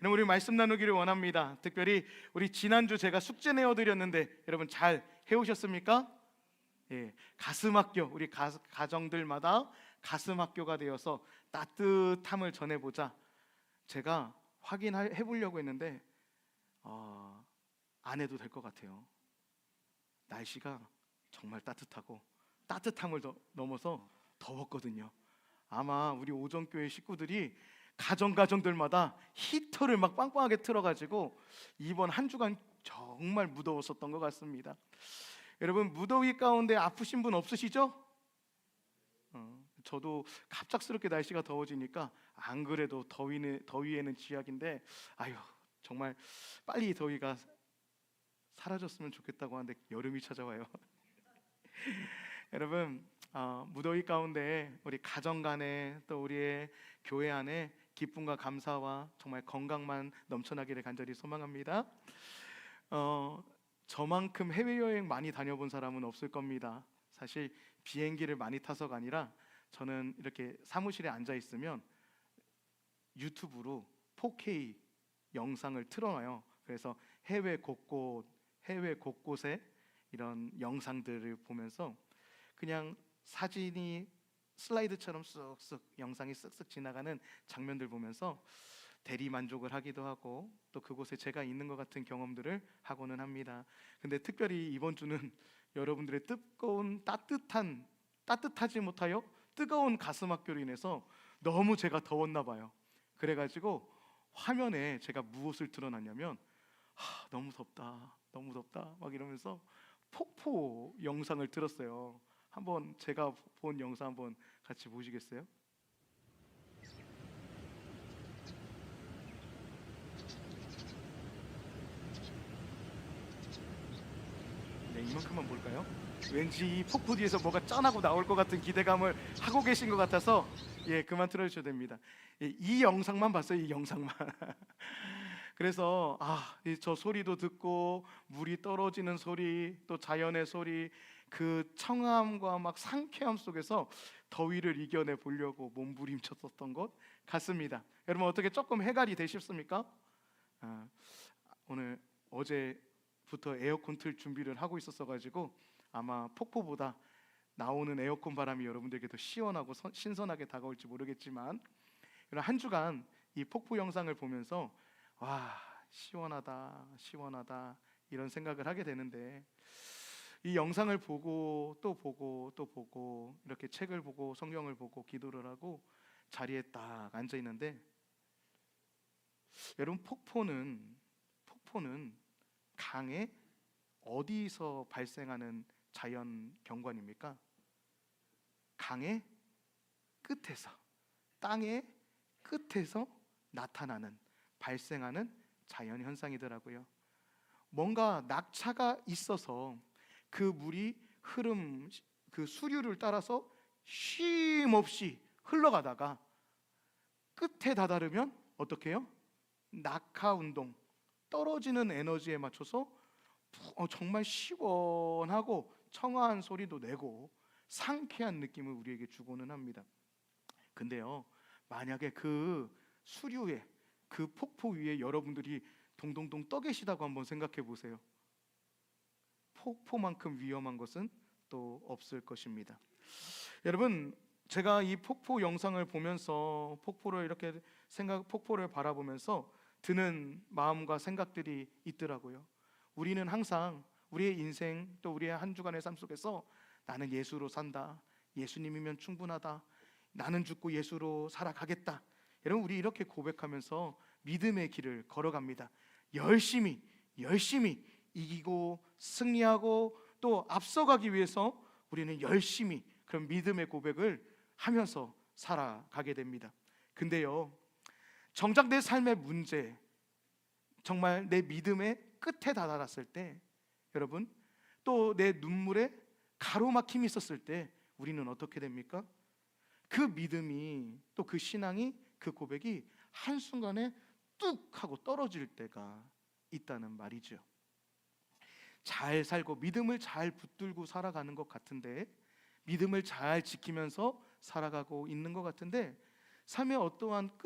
우리 말씀 나누기를 원합니다. 특별히 우리 지난주 제가 숙제 내어드렸는데 여러분 잘 해오셨습니까? 예, 가슴학교, 우리 가정들마다 가슴학교가 되어서 따뜻함을 전해보자. 제가 확인해 보려고 했는데 안 해도 될 것 같아요. 날씨가 정말 따뜻하고 따뜻함을 넘어서 더웠거든요. 아마 우리 오정교회 식구들이 가정들마다 히터를 막 빵빵하게 틀어가지고 이번 한 주간 정말 무더웠었던 것 같습니다. 여러분, 무더위 가운데 아프신 분 없으시죠? 저도 갑작스럽게 날씨가 더워지니까 안 그래도 더위에는 지약인데 아유, 정말 빨리 더위가 사라졌으면 좋겠다고 하는데 여름이 찾아와요. 여러분, 무더위 가운데 우리 가정 간에 또 우리의 교회 안에 기쁨과 감사와 정말 건강만 넘쳐나기를 간절히 소망합니다. 저만큼 해외여행 많이 다녀본 사람은 없을 겁니다. 사실 비행기를 많이 타서가 아니라 저는 이렇게 사무실에 앉아 있으면 유튜브로 4K 영상을 틀어놔요. 그래서 해외 곳곳에 이런 영상들을 보면서 그냥 사진이 슬라이드처럼 쓱쓱 영상이 쓱쓱 지나가는 장면들 보면서 대리 만족을 하기도 하고 또 그곳에 제가 있는 것 같은 경험들을 하고는 합니다. 근데 특별히 이번 주는 여러분들의 따뜻하지 못하여 뜨거운 가슴학교로 인해서 너무 제가 더웠나 봐요. 그래가지고 화면에 제가 무엇을 드러났냐면 너무 덥다 막 이러면서 폭포 영상을 들었어요. 한번 제가 본 영상 한번 같이 보시겠어요? 네, 이만큼만 볼까요? 왠지 이 폭포 뒤에서 뭐가 짠하고 나올 것 같은 기대감을 하고 계신 것 같아서 그만 틀어주셔도 됩니다. 이 영상만 봤어요, 이 영상만. 그래서 저 소리도 듣고 물이 떨어지는 소리, 또 자연의 소리, 그 청함과 막 상쾌함 속에서 더위를 이겨내 보려고 몸부림쳤었던 것 같습니다. 여러분 어떻게 조금 해갈이 되셨습니까? 오늘 어제부터 에어컨 틀 준비를 하고 있었어가지고 아마 폭포보다 나오는 에어컨 바람이 여러분들에게 더 시원하고 신선하게 다가올지 모르겠지만 한 주간 이 폭포 영상을 보면서 와, 시원하다 이런 생각을 하게 되는데 이 영상을 보고 또 보고 이렇게 책을 보고 성경을 보고 기도를 하고 자리에 딱 앉아 있는데 여러분, 폭포는 강의 어디서 발생하는 자연 경관입니까? 강의 끝에서, 땅의 끝에서 나타나는 발생하는 자연 현상이더라고요. 뭔가 낙차가 있어서 그 물이 그 수류를 따라서 쉼없이 흘러가다가 끝에 다다르면 어떻게 해요? 낙하 운동, 떨어지는 에너지에 맞춰서 정말 시원하고 청아한 소리도 내고 상쾌한 느낌을 우리에게 주고는 합니다. 근데요, 만약에 그 수류에, 그 폭포 위에 여러분들이 동동동 떠 계시다고 한번 생각해 보세요. 폭포만큼 위험한 것은 또 없을 것입니다. 여러분, 제가 이 폭포 영상을 보면서 폭포를 바라보면서 드는 마음과 생각들이 있더라고요. 우리는 항상 우리의 인생 또 우리의 한 주간의 삶 속에서 나는 예수로 산다, 예수님이면 충분하다, 나는 죽고 예수로 살아가겠다. 여러분, 우리 이렇게 고백하면서 믿음의 길을 걸어갑니다. 열심히 이기고 승리하고 또 앞서가기 위해서 우리는 열심히 그런 믿음의 고백을 하면서 살아가게 됩니다. 근데요, 정작 내 삶의 문제, 정말 내 믿음의 끝에 다다랐을 때, 여러분, 또 내 눈물에 가로막힘이 있었을 때 우리는 어떻게 됩니까? 그 믿음이, 또 그 신앙이, 그 고백이 한순간에 뚝 하고 떨어질 때가 있다는 말이죠. 잘 살고 믿음을 잘 붙들고 살아가는 것 같은데, 믿음을 잘 지키면서 살아가고 있는 것 같은데, 삶의 어떠한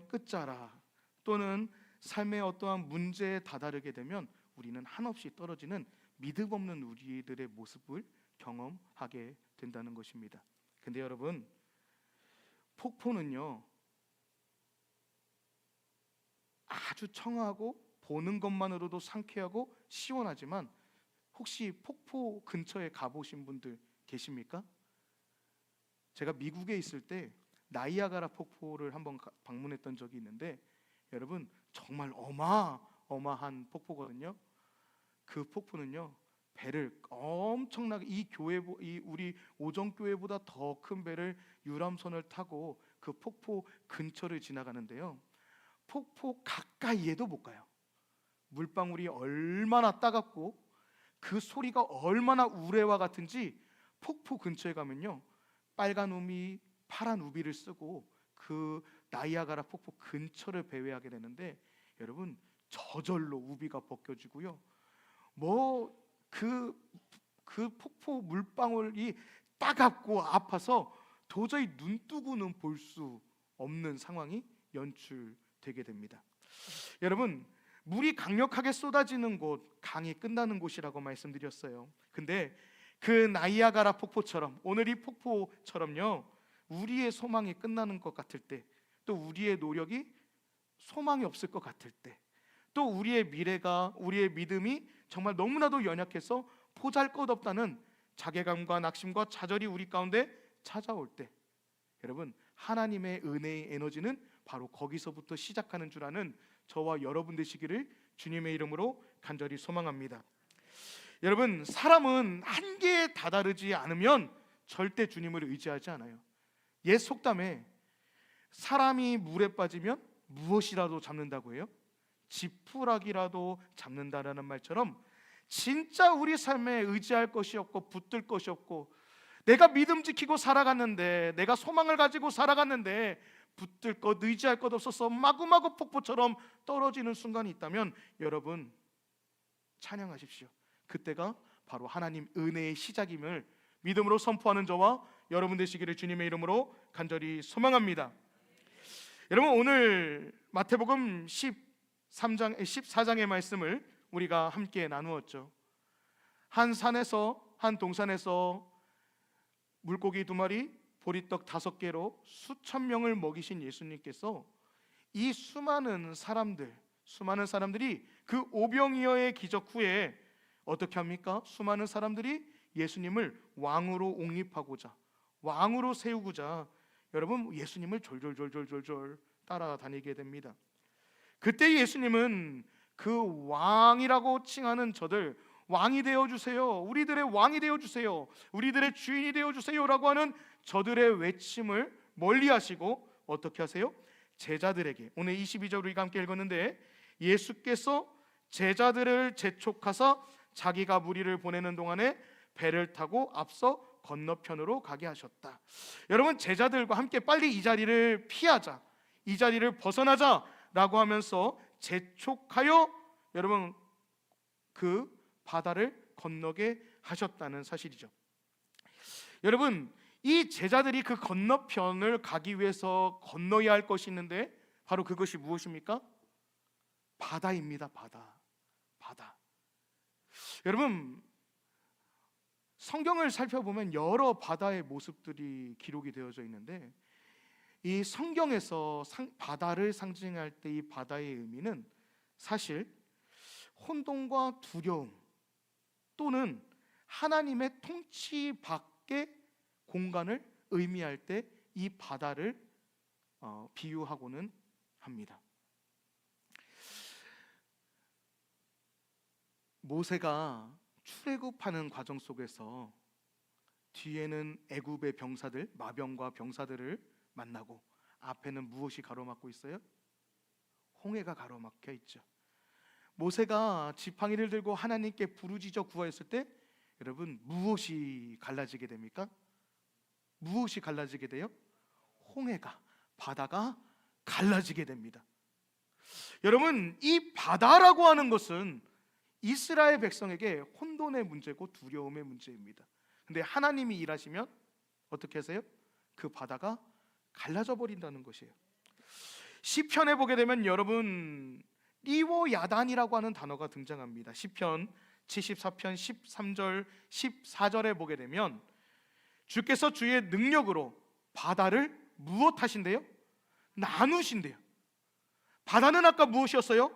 끝자락, 또는 삶의 어떠한 문제에 다다르게 되면 우리는 한없이 떨어지는 믿음 없는 우리들의 모습을 경험하게 된다는 것입니다. 근데 여러분, 폭포는요 아주 청하고 보는 것만으로도 상쾌하고 시원하지만 혹시 폭포 근처에 가보신 분들 계십니까? 제가 미국에 있을 때 나이아가라 폭포를 한번 방문했던 적이 있는데 여러분 정말 어마어마한 폭포거든요. 그 폭포는요 배를 엄청나게 이 우리 오정교회보다 더 큰 배를 유람선을 타고 그 폭포 근처를 지나가는데요, 폭포 가까이에도 못 가요. 물방울이 얼마나 따갑고 그 소리가 얼마나 우레와 같은지 폭포 근처에 가면요 빨간 우비, 파란 우비를 쓰고 그 나이아가라 폭포 근처를 배회하게 되는데 여러분 저절로 우비가 벗겨지고요, 그 폭포 물방울이 따갑고 아파서 도저히 눈뜨고는 볼 수 없는 상황이 연출되게 됩니다. 여러분, 물이 강력하게 쏟아지는 곳, 강이 끝나는 곳이라고 말씀드렸어요. 근데 그 나이아가라 폭포처럼 오늘 이 폭포처럼요 우리의 소망이 끝나는 것 같을 때, 또 우리의 노력이 소망이 없을 것 같을 때, 또 우리의 미래가, 우리의 믿음이 정말 너무나도 연약해서 보잘것없다는 자괴감과 낙심과 좌절이 우리 가운데 찾아올 때, 여러분 하나님의 은혜의 에너지는 바로 거기서부터 시작하는 줄 아는 저와 여러분 되시기를 주님의 이름으로 간절히 소망합니다. 여러분, 사람은 한계에 다다르지 않으면 절대 주님을 의지하지 않아요. 옛 속담에 사람이 물에 빠지면 무엇이라도 잡는다고 해요. 지푸라기라도 잡는다라는 말처럼 진짜 우리 삶에 의지할 것이 없고 붙들 것이 없고 내가 믿음 지키고 살아갔는데, 내가 소망을 가지고 살아갔는데 붙들 것, 의지할 것 없어서 마구마구 폭포처럼 떨어지는 순간이 있다면 여러분 찬양하십시오. 그때가 바로 하나님 은혜의 시작임을 믿음으로 선포하는 저와 여러분 되시기를 주님의 이름으로 간절히 소망합니다. 여러분, 오늘 마태복음 14장의 말씀을 우리가 함께 나누었죠. 한 동산에서 물고기 2마리, 보리떡 5개로 수천 명을 먹이신 예수님께서 이 수많은 사람들이 그 오병이어의 기적 후에 어떻게 합니까? 수많은 사람들이 예수님을 왕으로 옹립하고자, 왕으로 세우고자 여러분 예수님을 졸졸 따라다니게 됩니다. 그때 예수님은 그 왕이라고 칭하는 저들, 왕이 되어주세요, 우리들의 왕이 되어주세요, 우리들의 주인이 되어주세요라고 하는 저들의 외침을 멀리하시고 어떻게 하세요? 제자들에게, 오늘 22절 우리가 함께 읽었는데 예수께서 제자들을 재촉하사 자기가 무리를 보내는 동안에 배를 타고 앞서 건너편으로 가게 하셨다. 여러분, 제자들과 함께 빨리 이 자리를 피하자, 이 자리를 벗어나자라고 하면서 재촉하여 여러분 그 바다를 건너게 하셨다는 사실이죠. 여러분, 이 제자들이 그 건너편을 가기 위해서 건너야 할 것이 있는데 바로 그것이 무엇입니까? 바다입니다. 바다. 여러분, 성경을 살펴보면 여러 바다의 모습들이 기록이 되어져 있는데 이 성경에서 바다를 상징할 때 이 바다의 의미는 사실 혼돈과 두려움 또는 하나님의 통치 밖의 공간을 의미할 때 이 바다를 비유하고는 합니다. 모세가 출애굽하는 과정 속에서 뒤에는 애굽의 병사들, 마병과 병사들을 만나고 앞에는 무엇이 가로막고 있어요? 홍해가 가로막혀 있죠. 모세가 지팡이를 들고 하나님께 부르짖어 구하였을 때 여러분 무엇이 갈라지게 됩니까? 무엇이 갈라지게 돼요? 바다가 갈라지게 됩니다. 여러분, 이 바다라고 하는 것은 이스라엘 백성에게 혼돈의 문제고 두려움의 문제입니다. 근데 하나님이 일하시면 어떻게 하세요? 그 바다가 갈라져 버린다는 것이에요. 시편에 보게 되면 여러분 리워야단이라고 하는 단어가 등장합니다. 시편 74편 13절 14절에 보게 되면 주께서 주의 능력으로 바다를 무엇하신대요? 나누신대요. 바다는 아까 무엇이었어요?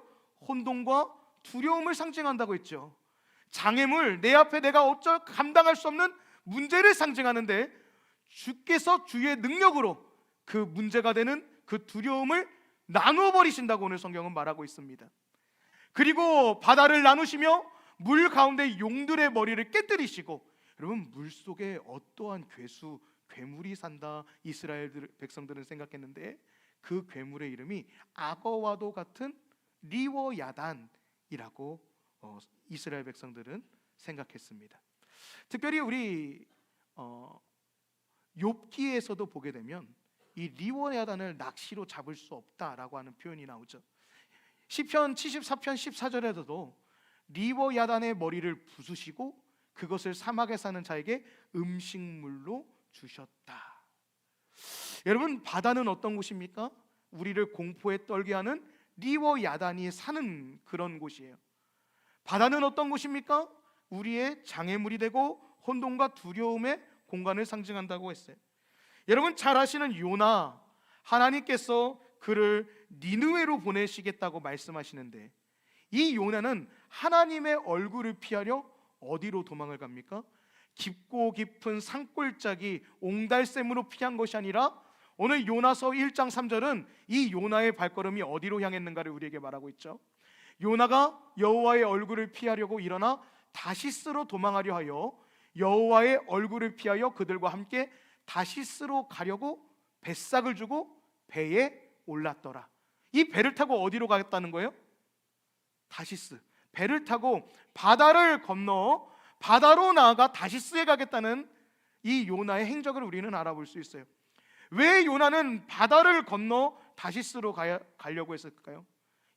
혼돈과 두려움을 상징한다고 했죠. 장애물, 내 앞에 내가 어쩔 감당할 수 없는 문제를 상징하는데 주께서 주의 능력으로 그 문제가 되는 그 두려움을 나누어 버리신다고 오늘 성경은 말하고 있습니다. 그리고 바다를 나누시며 물 가운데 용들의 머리를 깨뜨리시고, 여러분 물속에 어떠한 괴물이 산다 이스라엘 백성들은 생각했는데 그 괴물의 이름이 악어와도 같은 리워야단이라고 이스라엘 백성들은 생각했습니다. 특별히 우리 욥기에서도 보게 되면 이 리워야단을 낚시로 잡을 수 없다라고 하는 표현이 나오죠. 시편 74편 14절에서도 리워야단의 머리를 부수시고 그것을 사막에 사는 자에게 음식물로 주셨다. 여러분 바다는 어떤 곳입니까? 우리를 공포에 떨게 하는 리워야단이 사는 그런 곳이에요. 바다는 어떤 곳입니까? 우리의 장애물이 되고 혼돈과 두려움의 공간을 상징한다고 했어요. 여러분 잘 아시는 요나, 하나님께서 그를 니느웨로 보내시겠다고 말씀하시는데 이 요나는 하나님의 얼굴을 피하려 어디로 도망을 갑니까? 깊고 깊은 산골짜기 옹달샘으로 피한 것이 아니라 오늘 요나서 1장 3절은 이 요나의 발걸음이 어디로 향했는가를 우리에게 말하고 있죠. 요나가 여호와의 얼굴을 피하려고 일어나 다시스로 도망하려 하여 여호와의 얼굴을 피하여 그들과 함께 다시스로 가려고 뱃삭을 주고 배에 올랐더라. 이 배를 타고 어디로 가겠다는 거예요? 다시스. 배를 타고 바다를 건너 바다로 나아가 다시스에 가겠다는 이 요나의 행적을 우리는 알아볼 수 있어요. 왜 요나는 바다를 건너 다시스로 가려고 했을까요?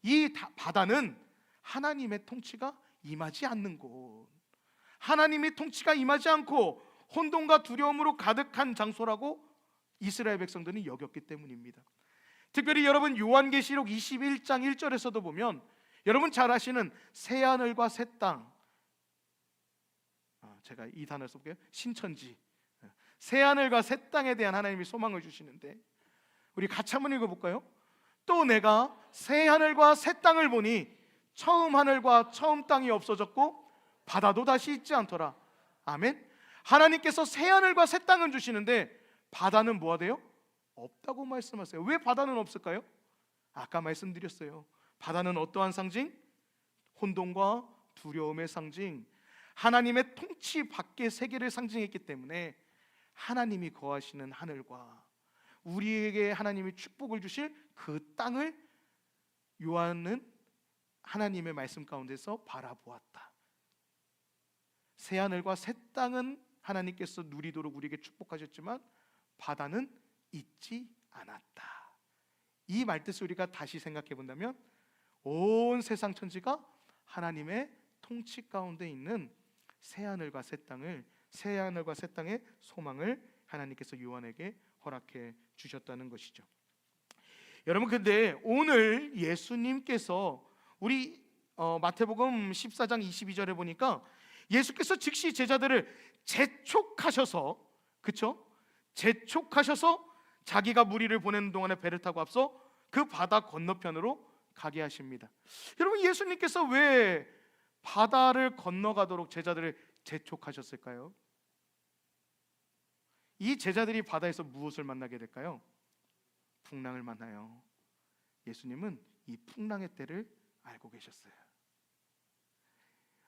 이 바다는 하나님의 통치가 임하지 않는 곳, 하나님의 통치가 임하지 않고 혼돈과 두려움으로 가득한 장소라고 이스라엘 백성들은 여겼기 때문입니다. 특별히 여러분 요한계시록 21장 1절에서도 보면 여러분 잘 아시는 새하늘과 새 땅, 제가 이 단어를 써볼게요. 신천지. 새하늘과 새 땅에 대한 하나님이 소망을 주시는데 우리 같이 한번 읽어볼까요? 또 내가 새하늘과 새 땅을 보니 처음 하늘과 처음 땅이 없어졌고 바다도 다시 있지 않더라. 아멘. 하나님께서 새하늘과 새 땅은 주시는데 바다는 뭐가 돼요? 없다고 말씀하세요. 왜 바다는 없을까요? 아까 말씀드렸어요. 바다는 어떠한 상징? 혼돈과 두려움의 상징, 하나님의 통치 밖의 세계를 상징했기 때문에 하나님이 거하시는 하늘과 우리에게 하나님이 축복을 주실 그 땅을 요한은 하나님의 말씀 가운데서 바라보았다. 새하늘과 새 땅은 하나님께서 누리도록 우리에게 축복하셨지만 바다는 잊지 않았다. 이 말뜻을 우리가 다시 생각해 본다면 온 세상 천지가 하나님의 통치 가운데 있는 새하늘과 새 땅의 소망을 하나님께서 요한에게 허락해 주셨다는 것이죠. 여러분 근데 오늘 예수님께서 우리 마태복음 14장 22절에 보니까 예수께서 즉시 제자들을 재촉하셔서, 그렇죠? 재촉하셔서 자기가 무리를 보내는 동안에 배를 타고 앞서 그 바다 건너편으로 가게 하십니다. 여러분 예수님께서 왜 바다를 건너가도록 제자들을 재촉하셨을까요? 이 제자들이 바다에서 무엇을 만나게 될까요? 풍랑을 만나요. 예수님은 이 풍랑의 때를 알고 계셨어요.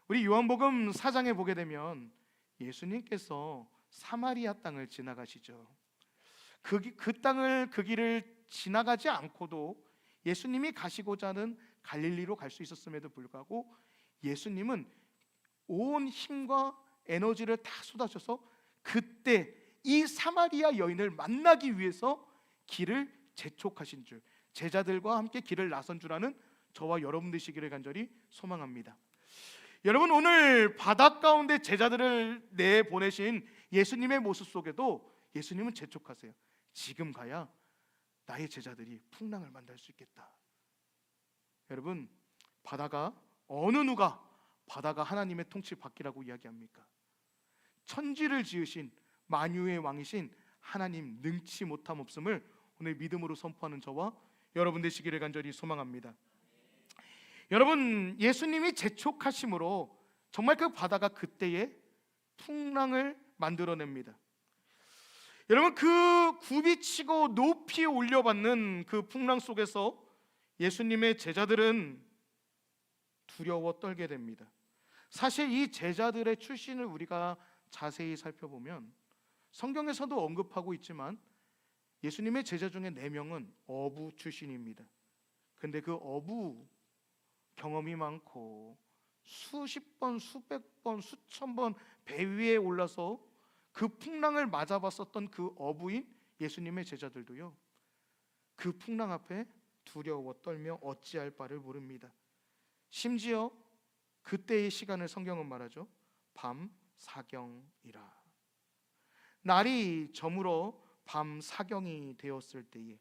우리 요한복음 4장에 보게 되면 예수님께서 사마리아 땅을 지나가시죠. 그 길을 지나가지 않고도 예수님이 가시고자 하는 갈릴리로 갈 수 있었음에도 불구하고 예수님은 온 힘과 에너지를 다 쏟아셔서 그때 이 사마리아 여인을 만나기 위해서 길을 재촉하신 줄, 제자들과 함께 길을 나선 줄 아는 저와 여러분 되시기를 간절히 소망합니다. 여러분 오늘 바다 가운데 제자들을 내보내신 예수님의 모습 속에도 예수님은 재촉하세요. 지금 가야 나의 제자들이 풍랑을 만날 수 있겠다. 여러분, 바다가 어느 누가 바다가 하나님의 통치 밖이라고 이야기합니까? 천지를 지으신 만유의 왕이신 하나님 능치 못함 없음을 오늘 믿음으로 선포하는 저와 여러분 되시기를 간절히 소망합니다. 여러분, 예수님이 재촉하심으로 정말 그 바다가 그때에 풍랑을 만들어냅니다. 여러분, 그 굽이치고 높이 올려받는 그 풍랑 속에서 예수님의 제자들은 두려워 떨게 됩니다. 사실 이 제자들의 출신을 우리가 자세히 살펴보면 성경에서도 언급하고 있지만 예수님의 제자 중에 4명은 어부 출신입니다. 근데 그 어부 경험이 많고 수십 번, 수백 번, 수천 번 배 위에 올라서 그 풍랑을 맞아봤었던 그 어부인 예수님의 제자들도요, 그 풍랑 앞에 두려워 떨며 어찌할 바를 모릅니다. 심지어 그때의 시간을 성경은 말하죠. 밤 사경이라. 날이 저물어 밤 사경이 되었을 때에,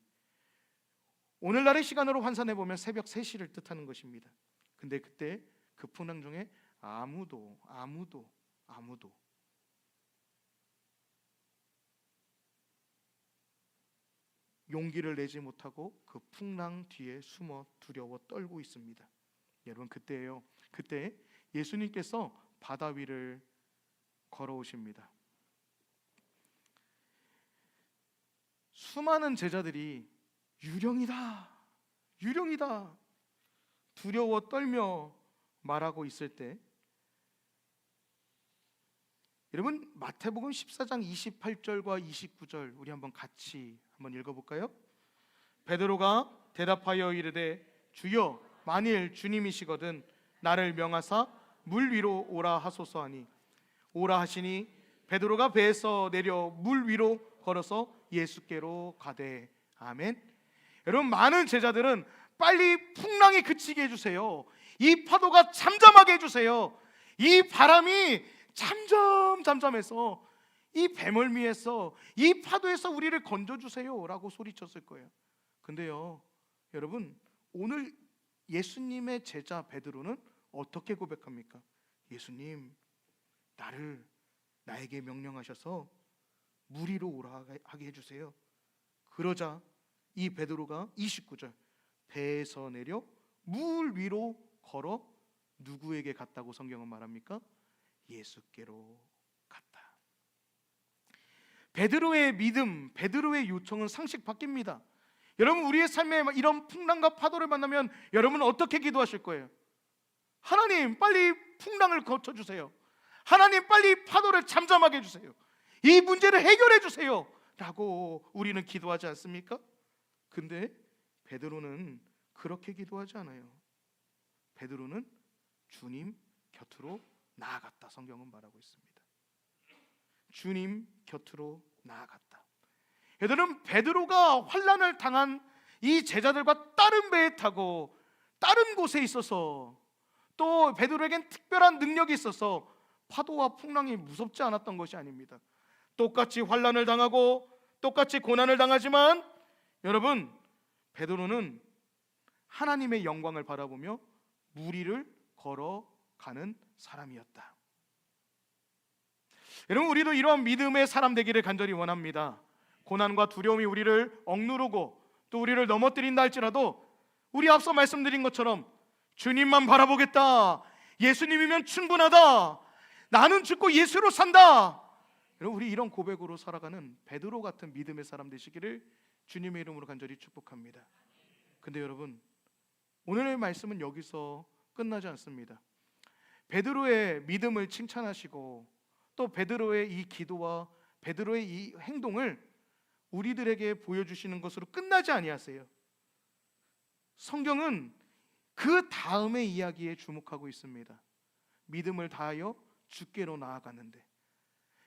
오늘날의 시간으로 환산해 보면 새벽 3시를 뜻하는 것입니다. 근데 그때 그 풍랑 중에 아무도 용기를 내지 못하고 그 풍랑 뒤에 숨어 두려워 떨고 있습니다. 여러분, 그때예요. 그때 예수님께서 바다 위를 걸어오십니다. 수많은 제자들이 유령이다, 유령이다 두려워 떨며 말하고 있을 때, 여러분, 마태복음 14장 28절과 29절 우리 한번 같이 한번 읽어볼까요? 베드로가 대답하여 이르되 주여, 만일 주님이시거든 나를 명하사 물 위로 오라 하소서 하니, 오라 하시니 베드로가 배에서 내려 물 위로 걸어서 예수께로 가되. 아멘. 여러분, 많은 제자들은 빨리 풍랑이 그치게 해주세요. 이 파도가 잠잠하게 해주세요. 이 바람이 잠잠해서 이 배멀미에서, 이 파도에서 우리를 건져주세요 라고 소리쳤을 거예요. 근데요, 여러분, 오늘 예수님의 제자 베드로는 어떻게 고백합니까? 예수님, 나에게 명령하셔서 물 위로 오라 하게 해주세요. 그러자 이 베드로가 29절 배에서 내려 물 위로 걸어 누구에게 갔다고 성경은 말합니까? 예수께로 갔다. 베드로의 믿음, 베드로의 요청은 상식 바뀝니다. 여러분, 우리의 삶에 이런 풍랑과 파도를 만나면 여러분은 어떻게 기도하실 거예요? 하나님, 빨리 풍랑을 거쳐주세요. 하나님, 빨리 파도를 잠잠하게 해주세요. 이 문제를 해결해 주세요 라고 우리는 기도하지 않습니까? 근데 베드로는 그렇게 기도하지 않아요. 베드로는 주님 곁으로 나아갔다, 성경은 말하고 있습니다. 주님 곁으로 나아갔다. 여러분, 베드로가 환난을 당한 이 제자들과 다른 배에 타고 다른 곳에 있어서, 또 베드로에겐 특별한 능력이 있어서 파도와 풍랑이 무섭지 않았던 것이 아닙니다. 똑같이 환난을 당하고 똑같이 고난을 당하지만 여러분, 베드로는 하나님의 영광을 바라보며 물 위를 걸어가는 사람이었다. 여러분, 우리도 이러한 믿음의 사람 되기를 간절히 원합니다. 고난과 두려움이 우리를 억누르고 또 우리를 넘어뜨린다 할지라도 우리 앞서 말씀드린 것처럼 주님만 바라보겠다, 예수님이면 충분하다, 나는 죽고 예수로 산다, 여러분, 우리 이런 고백으로 살아가는 베드로 같은 믿음의 사람 되시기를 주님의 이름으로 간절히 축복합니다. 근데 여러분, 오늘의 말씀은 여기서 끝나지 않습니다. 베드로의 믿음을 칭찬하시고 또 베드로의 이 기도와 베드로의 이 행동을 우리들에게 보여주시는 것으로 끝나지 아니하세요. 성경은 그 다음의 이야기에 주목하고 있습니다. 믿음을 다하여 주께로 나아가는데,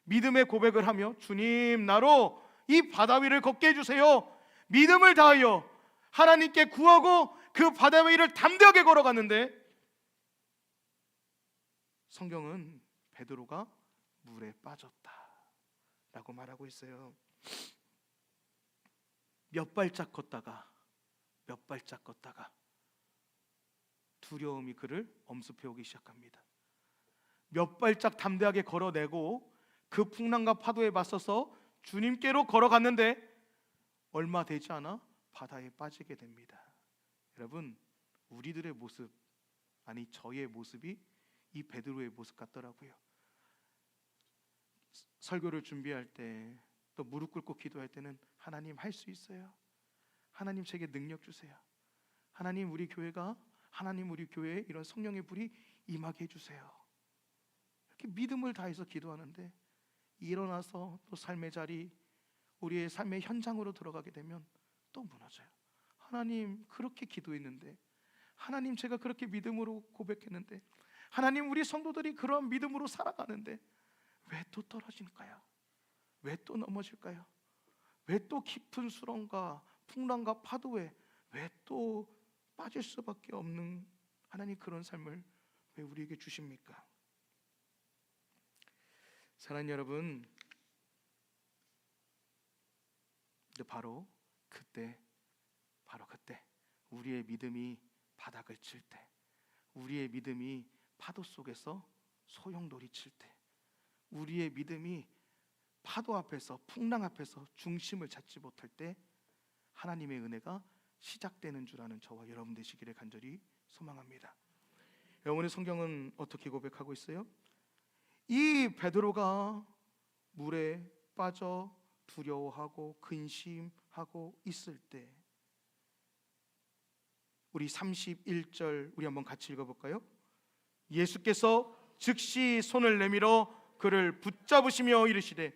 믿음의 고백을 하며 주님, 나로 이 바다 위를 걷게 해주세요, 믿음을 다하여 하나님께 구하고 그 바다 위를 담대하게 걸어갔는데, 성경은 베드로가 물에 빠졌다 라고 말하고 있어요. 몇 발짝 걷다가 두려움이 그를 엄습해 오기 시작합니다. 몇 발짝 담대하게 걸어내고 그 풍랑과 파도에 맞서서 주님께로 걸어갔는데 얼마 되지 않아 바다에 빠지게 됩니다. 여러분, 우리들의 모습, 아니 저의 모습이 이 베드로의 모습 같더라고요. 설교를 준비할 때, 또 무릎 꿇고 기도할 때는 하나님 할 수 있어요. 하나님 제게 능력 주세요. 하나님 우리 교회에 이런 성령의 불이 임하게 해주세요. 이렇게 믿음을 다해서 기도하는데 일어나서 또 삶의 자리, 우리의 삶의 현장으로 들어가게 되면 또 무너져요. 하나님 그렇게 기도했는데, 하나님 제가 그렇게 믿음으로 고백했는데, 하나님 우리 성도들이 그런 믿음으로 살아가는데 왜 또 떨어질까요? 왜 또 넘어질까요? 왜 또 깊은 수렁과 풍랑과 파도에 왜 또 빠질 수밖에 없는, 하나님 그런 삶을 왜 우리에게 주십니까? 사랑하는 여러분, 바로 그때 우리의 믿음이 바닥을 칠 때, 우리의 믿음이 파도 속에서 소용돌이 칠 때, 우리의 믿음이 파도 앞에서, 풍랑 앞에서 중심을 찾지 못할 때 하나님의 은혜가 시작되는 줄 아는 저와 여러분 되시기를 간절히 소망합니다. 여러분의 성경은 어떻게 고백하고 있어요? 이 베드로가 물에 빠져 두려워하고 근심하고 있을 때, 우리 31절 우리 한번 같이 읽어볼까요? 예수께서 즉시 손을 내밀어 그를 붙잡으시며 이르시되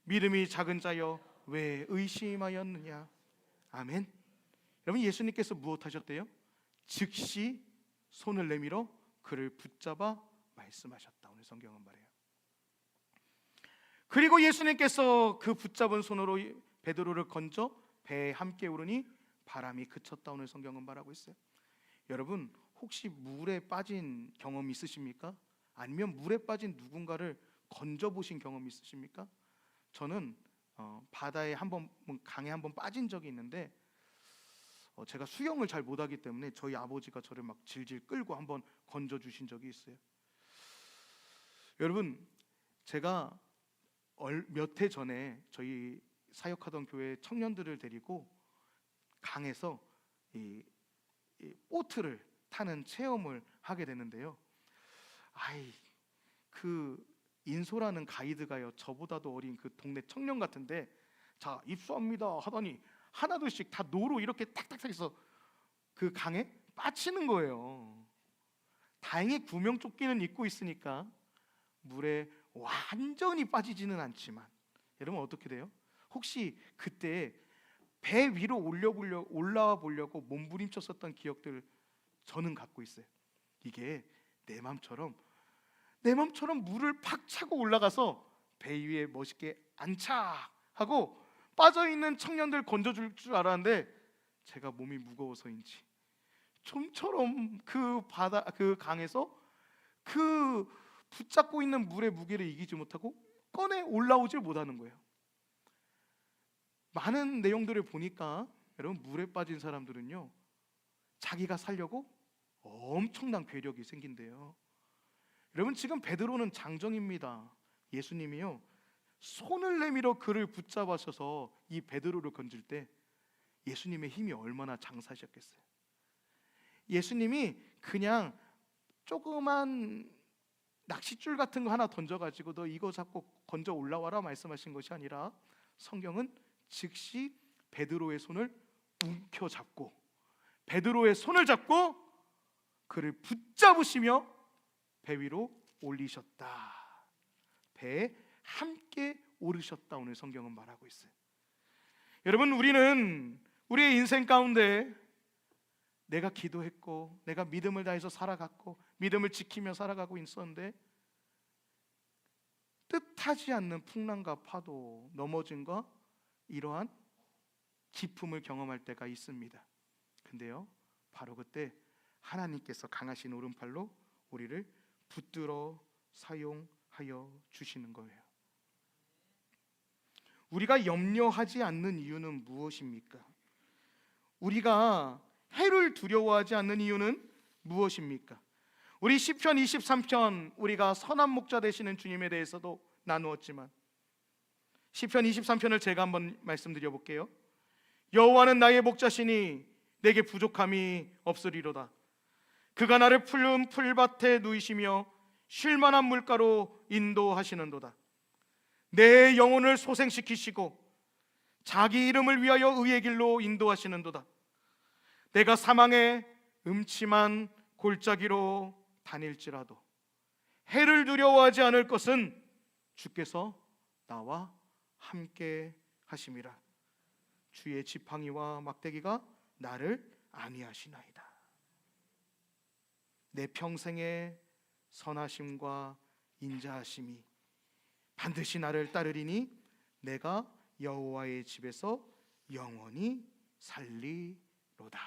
믿음이 작은 자여 왜 의심하였느냐. 아멘. 여러분, 예수님께서 무엇 하셨대요? 즉시 손을 내밀어 그를 붙잡아 말씀하셨다. 오늘 성경은 말해요. 그리고 예수님께서 그 붙잡은 손으로 베드로를 건져 배에 함께 오르니 바람이 그쳤다. 오늘 성경은 말하고 있어요. 여러분, 혹시 물에 빠진 경험 있으십니까? 아니면 물에 빠진 누군가를 건져 보신 경험 있으십니까? 저는 바다에 한번, 강에 한번 빠진 적이 있는데, 제가 수영을 잘 못하기 때문에 저희 아버지가 저를 막 질질 끌고 한번 건져 주신 적이 있어요. 여러분, 제가 몇 해 전에 저희 사역하던 교회 청년들을 데리고 강에서 이 보트를 타는 체험을 하게 되는데요. 그 인소라는 가이드가요, 저보다도 어린 그 동네 청년 같은데, 자 입수합니다 하더니 하나둘씩 다 노로 이렇게 탁탁탁 해서 그 강에 빠치는 거예요. 다행히 구명조끼는 입고 있으니까 물에 완전히 빠지지는 않지만, 여러분 어떻게 돼요? 혹시 그때 배 위로 올라와 보려고 몸부림쳤었던 기억들 저는 갖고 있어요. 이게 내 맘처럼 물을 팍 차고 올라가서 배 위에 멋있게 안착하고 빠져있는 청년들 건져줄 줄 알았는데, 제가 몸이 무거워서인지 좀처럼 그 강에서 그 붙잡고 있는 물의 무게를 이기지 못하고 꺼내 올라오질 못하는 거예요. 많은 내용들을 보니까 여러분, 물에 빠진 사람들은요, 자기가 살려고 엄청난 괴력이 생긴대요. 여러분, 지금 베드로는 장정입니다. 예수님이요, 손을 내밀어 그를 붙잡으셔서 이 베드로를 건질 때 예수님의 힘이 얼마나 장사하셨겠어요. 예수님이 그냥 조그만 낚싯줄 같은 거 하나 던져가지고 너 이거 잡고 건져 올라와라 말씀하신 것이 아니라, 성경은 즉시 베드로의 손을 움켜잡고, 베드로의 손을 잡고 그를 붙잡으시며 배 위로 올리셨다. 배에 함께 오르셨다. 오늘 성경은 말하고 있어요. 여러분, 우리는 우리의 인생 가운데 내가 기도했고, 내가 믿음을 다해서 살아갔고, 믿음을 지키며 살아가고 있었는데, 뜻하지 않는 풍랑과 파도, 넘어짐과 이러한 기품을 경험할 때가 있습니다. 근데요, 바로 그때 하나님께서 강하신 오른팔로 우리를 붙들어 사용하여 주시는 거예요. 우리가 염려하지 않는 이유는 무엇입니까? 우리가 해를 두려워하지 않는 이유는 무엇입니까? 우리 시편 23편 우리가 선한 목자 되시는 주님에 대해서도 나누었지만 시편 23편을 제가 한번 말씀드려 볼게요. 여호와는 나의 목자시니 내게 부족함이 없으리로다. 그가 나를 푸른 풀밭에 누이시며 쉴만한 물가로 인도하시는도다. 내 영혼을 소생시키시고 자기 이름을 위하여 의의 길로 인도하시는도다. 내가 사망의 음침한 골짜기로 다닐지라도 해를 두려워하지 않을 것은 주께서 나와 함께 하심이라. 주의 지팡이와 막대기가 나를 안위하시나이다. 내 평생의 선하심과 인자하심이 반드시 나를 따르리니 내가 여호와의 집에서 영원히 살리로다.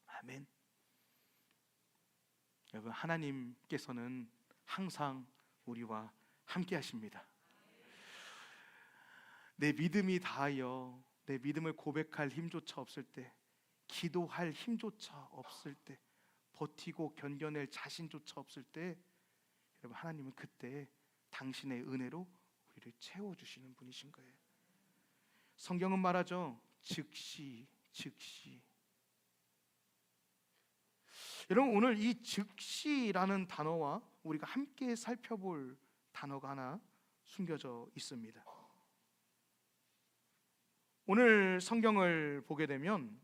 아멘. 여러분, 하나님께서는 항상 우리와 함께 하십니다. 내 믿음이 다하여 내 믿음을 고백할 힘조차 없을 때, 기도할 힘조차 없을 때, 버티고 견뎌낼 자신조차 없을 때, 여러분, 하나님은 그때 당신의 은혜로 우리를 채워주시는 분이신 거예요. 성경은 말하죠. 즉시. 여러분, 오늘 이 즉시라는 단어와 우리가 함께 살펴볼 단어가 하나 숨겨져 있습니다. 오늘 성경을 보게 되면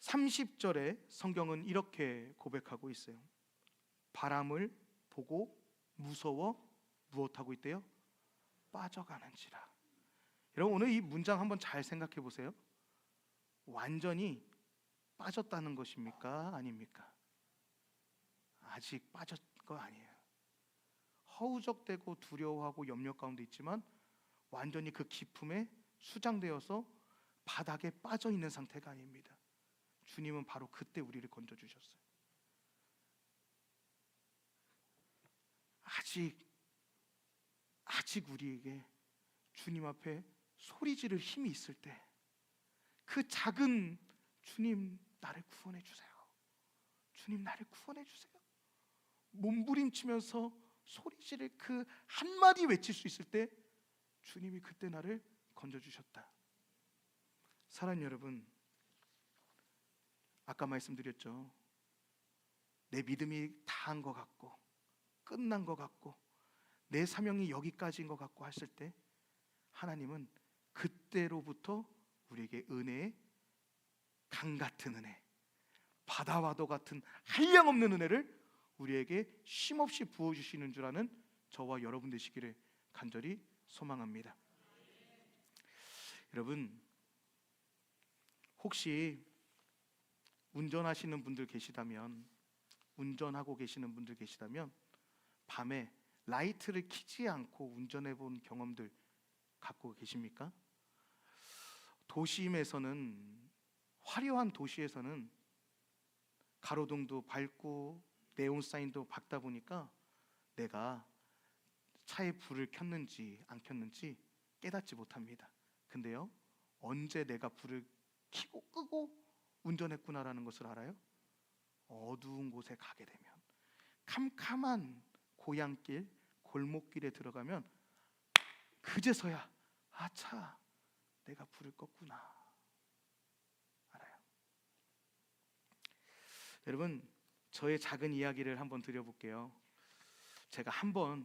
30절에 성경은 이렇게 고백하고 있어요. 바람을 보고 무서워 무엇하고 있대요? 빠져가는지라. 여러분, 오늘 이 문장 한번 잘 생각해 보세요. 완전히 빠졌다는 것입니까? 아닙니까? 아직 빠진 거 아니에요. 허우적대고 두려워하고 염려 가운데 있지만 완전히 그 깊음에 수장되어서 바닥에 빠져 있는 상태가 아닙니다. 주님은 바로 그때 우리를 건져주셨어요. 아직 우리에게 주님 앞에 소리 지를 힘이 있을 때, 그 작은 주님 나를 구원해 주세요, 주님 나를 구원해 주세요, 몸부림치면서 소리 지를 그 한마디 외칠 수 있을 때 주님이 그때 나를 건져주셨다. 사랑하는 여러분, 아까 말씀드렸죠. 내 믿음이 다한 것 같고 끝난 것 같고 내 사명이 여기까지인 것 같고 했을 때 하나님은 그때로부터 우리에게 은혜의 강 같은 은혜, 바다와도 같은 한량없는 은혜를 우리에게 쉼없이 부어주시는 줄 아는 저와 여러분 되시기를 간절히 소망합니다. 여러분, 혹시 운전하시는 분들 계시다면, 운전하고 계시는 분들 계시다면 밤에 라이트를 켜지 않고 운전해 본 경험들 갖고 계십니까? 도심에서는, 화려한 도시에서는 가로등도 밝고 네온 사인도 밝다 보니까 내가 차에 불을 켰는지 안 켰는지 깨닫지 못합니다. 근데요, 언제 내가 불을 켜고 끄고 운전했구나라는 것을 알아요? 어두운 곳에 가게 되면, 캄캄한 고향길, 골목길에 들어가면 그제서야 아차, 내가 불을 껐구나 알아요. 여러분, 저의 작은 이야기를 한번 드려볼게요. 제가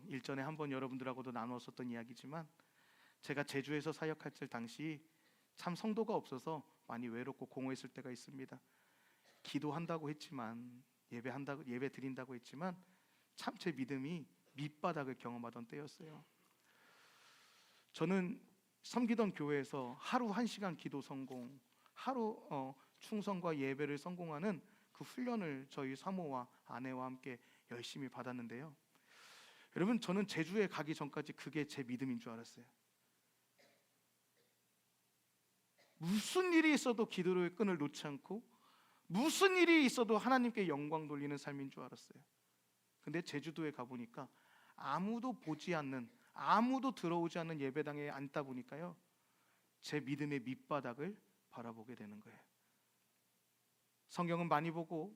일전에 한번 여러분들하고도 나누었었던 이야기지만, 제가 제주에서 사역할 때 당시 참 성도가 없어서 많이 외롭고 공허했을 때가 있습니다. 기도한다고 했지만, 예배 드린다고 했지만 참 제 믿음이 밑바닥을 경험하던 때였어요. 저는 섬기던 교회에서 하루 1시간 기도 성공, 하루 충성과 예배를 성공하는 그 훈련을 저희 사모와 아내와 함께 열심히 받았는데요. 여러분, 저는 제주에 가기 전까지 그게 제 믿음인 줄 알았어요. 무슨 일이 있어도 기도의 끈을 놓지 않고, 무슨 일이 있어도 하나님께 영광 돌리는 삶인 줄 알았어요. 근데 제주도에 가보니까 아무도 보지 않는, 아무도 들어오지 않는 예배당에 앉다 보니까요, 제 믿음의 밑바닥을 바라보게 되는 거예요. 성경은 많이 보고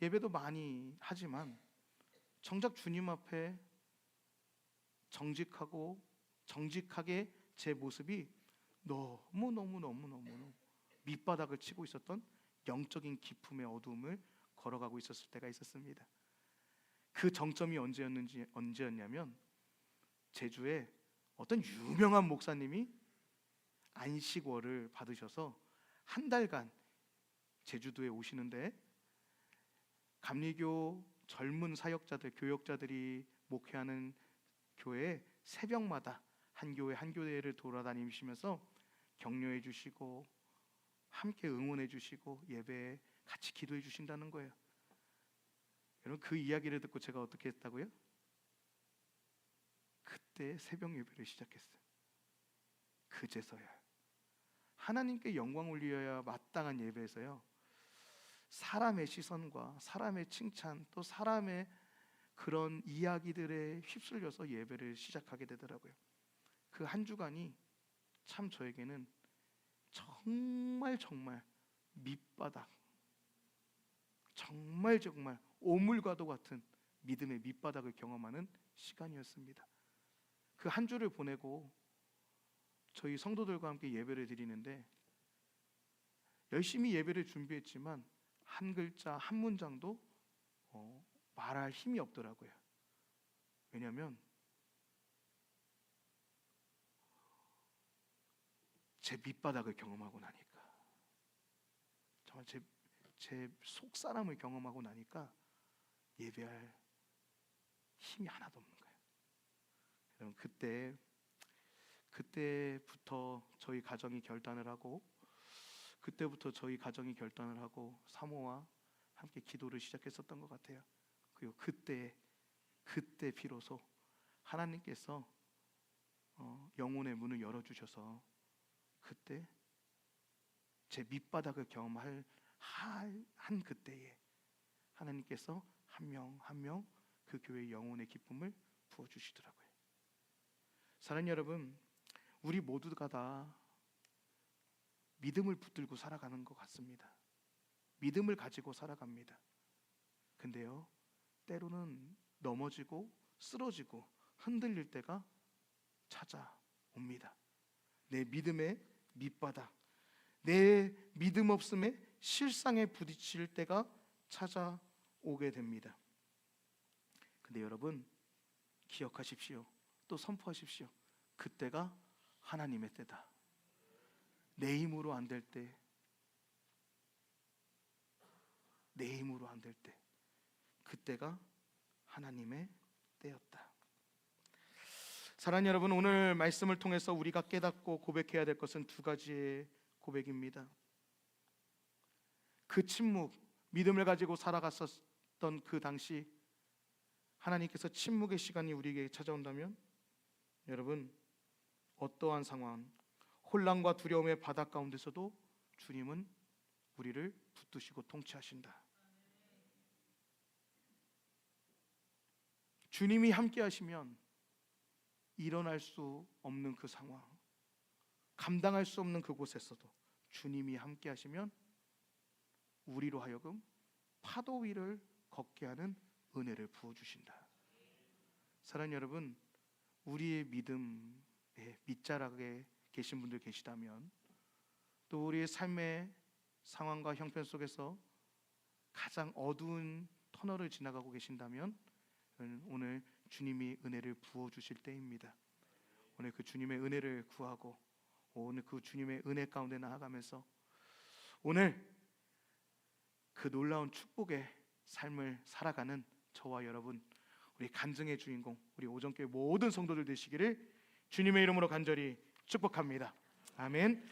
예배도 많이 하지만 정작 주님 앞에 정직하게 제 모습이 너무 밑바닥을 치고 있었던 영적인 기품의 어두움을 걸어가고 있었을 때가 있었습니다. 그 정점이 언제였냐면 제주에 어떤 유명한 목사님이 안식월을 받으셔서 한 달간 제주도에 오시는데, 감리교 젊은 사역자들, 교역자들이 목회하는 교회에 새벽마다 한 교회를 돌아다니시면서 격려해 주시고 함께 응원해 주시고 예배에 같이 기도해 주신다는 거예요. 여러분, 그 이야기를 듣고 제가 어떻게 했다고요? 그때 새벽 예배를 시작했어요. 그제서야 하나님께 영광 올려야 마땅한 예배에서요, 사람의 시선과 사람의 칭찬, 또 사람의 그런 이야기들에 휩쓸려서 예배를 시작하게 되더라고요. 그 한 주간이 참 저에게는 정말 밑바닥, 정말 오물과도 같은 믿음의 밑바닥을 경험하는 시간이었습니다. 그 한 주를 보내고 저희 성도들과 함께 예배를 드리는데, 열심히 예배를 준비했지만 한 글자 한 문장도 말할 힘이 없더라고요. 왜냐하면 제 밑바닥을 경험하고 나니까, 정말 제 속사람을 경험하고 나니까 예배할 힘이 하나도 없는 거예요. 여러분, 그때부터 저희 가정이 결단을 하고 사모와 함께 기도를 시작했었던 것 같아요. 그리고 그때 비로소 하나님께서 영혼의 문을 열어주셔서 그때 제 밑바닥을 경험할 한 그때에 하나님께서 한 명 한 명 그 교회의 영혼의 기쁨을 부어주시더라고요. 사랑하는 여러분, 우리 모두가 다 믿음을 붙들고 살아가는 것 같습니다. 믿음을 가지고 살아갑니다. 근데요, 때로는 넘어지고 쓰러지고 흔들릴 때가 찾아옵니다. 내 믿음의 밑바닥, 내 믿음 없음에 실상에 부딪힐 때가 찾아오게 됩니다. 근데 여러분, 기억하십시오. 또 선포하십시오. 그때가 하나님의 때다. 내 힘으로 안 될 때, 그때가 하나님의 때였다. 사랑하는 여러분, 오늘 말씀을 통해서 우리가 깨닫고 고백해야 될 것은 두 가지의 고백입니다. 그 침묵, 믿음을 가지고 살아갔었던 그 당시 하나님께서 침묵의 시간이 우리에게 찾아온다면, 여러분, 어떠한 상황, 혼란과 두려움의 바닥 가운데서도 주님은 우리를 붙드시고 통치하신다. 주님이 함께 하시면 일어날 수 없는 그 상황, 감당할 수 없는 그곳에서도 주님이 함께 하시면 우리로 하여금 파도 위를 걷게 하는 은혜를 부어주신다. 사랑하는 여러분, 우리의 믿음의 밑자락에 계신 분들 계시다면, 또 우리의 삶의 상황과 형편 속에서 가장 어두운 터널을 지나가고 계신다면, 오늘 주님이 은혜를 부어주실 때입니다. 오늘 그 주님의 은혜를 구하고 오늘 그 주님의 은혜 가운데 나아가면서 오늘 그 놀라운 축복의 삶을 살아가는 저와 여러분, 우리 간증의 주인공, 우리 오정교회 모든 성도들 되시기를 주님의 이름으로 간절히 축복합니다. 아멘.